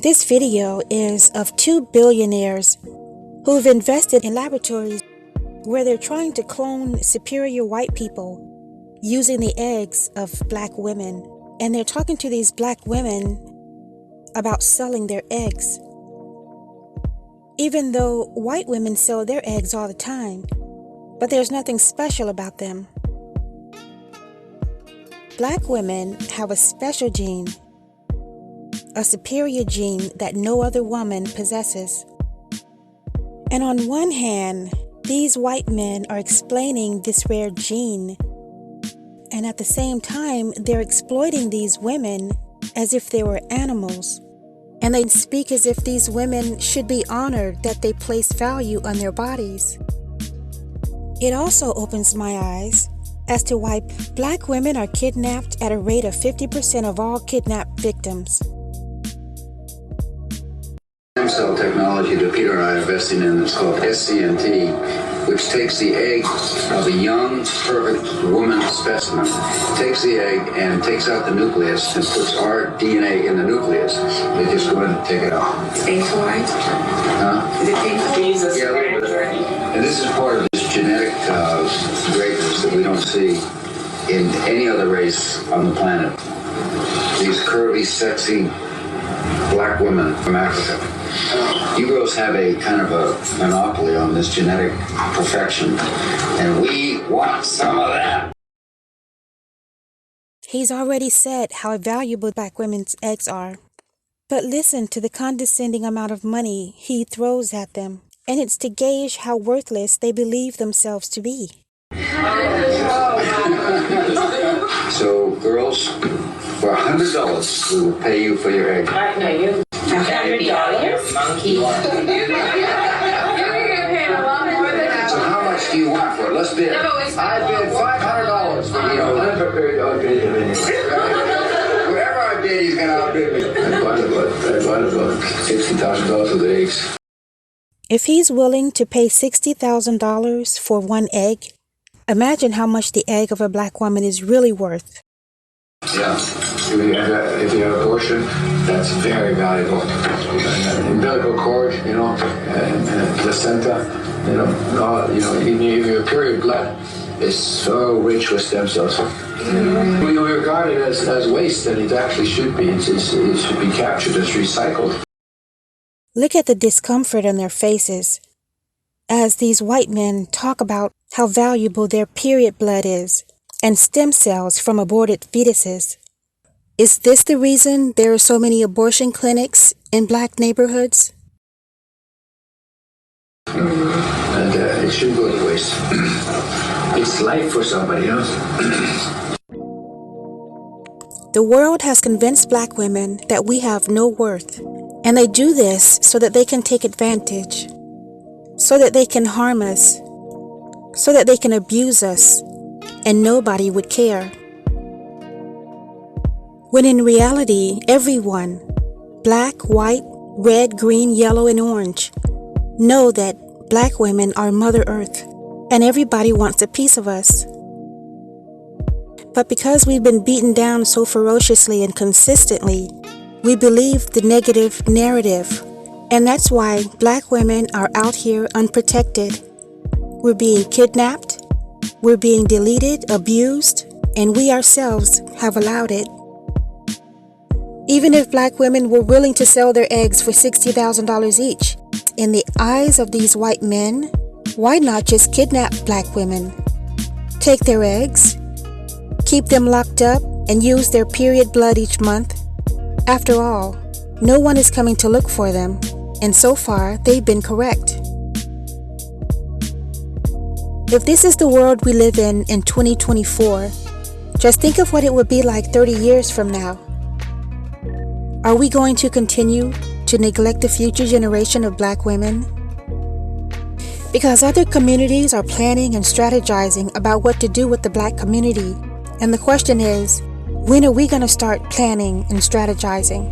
This video is of two billionaires who've invested in laboratories where they're trying to clone superior white people using the eggs of black women. And they're talking to these black women about selling their eggs. Even though white women sell their eggs all the time, but there's nothing special about them. Black women have a special gene, a superior gene that no other woman possesses. And on one hand, these white men are explaining this rare gene, and at the same time, they're exploiting these women as if they were animals. And they speak as if these women should be honored that they place value on their bodies. It also opens my eyes as to why black women are kidnapped at a rate of 50% of all kidnapped victims. Stem cell technology that Peter and I are investing in is called SCNT, which takes the egg of a young, perfect woman specimen, takes the egg and takes out the nucleus and puts our DNA in the nucleus. They just go in and take it out. Is it painful, right? Huh? Is it painful to use this? Yeah, a little bit. And this is part of this genetic greatness that we don't see in any other race on the planet. These curvy, sexy black women from Africa. You girls have a kind of a monopoly on this genetic perfection, and we want some of that. He's already said how valuable black women's eggs are. But listen to the condescending amount of money he throws at them, and it's to gauge how worthless they believe themselves to be. So, girls, for $100, we will pay you for your egg. No, you. $100, monkey. So how much do you want for it? Let's bid. I bid $500 for I'm prepared to outbid him anyway. Wherever I bid, he's going to outbid me. I bought about $60,000 of the eggs. If he's willing to pay $60,000 for one egg, imagine how much the egg of a black woman is really worth. Yeah. If you have abortion, that's very valuable. Umbilical cord, and placenta, even your period blood is so rich with stem cells. We regard it as waste, and it actually should be. It should be captured as recycled. Look at the discomfort on their faces as these white men talk about how valuable their period blood is and stem cells from aborted fetuses. Is this the reason there are so many abortion clinics in black neighborhoods? And it shouldn't go to waste. It's life for somebody, The world has convinced black women that we have no worth, and they do this so that they can take advantage, so that they can harm us, so that they can abuse us, and nobody would care. When in reality, everyone, black, white, red, green, yellow, and orange, know that black women are Mother Earth, and everybody wants a piece of us. But because we've been beaten down so ferociously and consistently, we believe the negative narrative, and that's why black women are out here unprotected. We're being kidnapped, we're being deleted, abused, and we ourselves have allowed it. Even if black women were willing to sell their eggs for $60,000 each, in the eyes of these white men, why not just kidnap black women? Take their eggs, keep them locked up, and use their period blood each month. After all, no one is coming to look for them, and so far they've been correct. If this is the world we live in 2024, just think of what it would be like 30 years from now. Are we going to continue to neglect the future generation of black women? Because other communities are planning and strategizing about what to do with the black community. And the question is, when are we going to start planning and strategizing?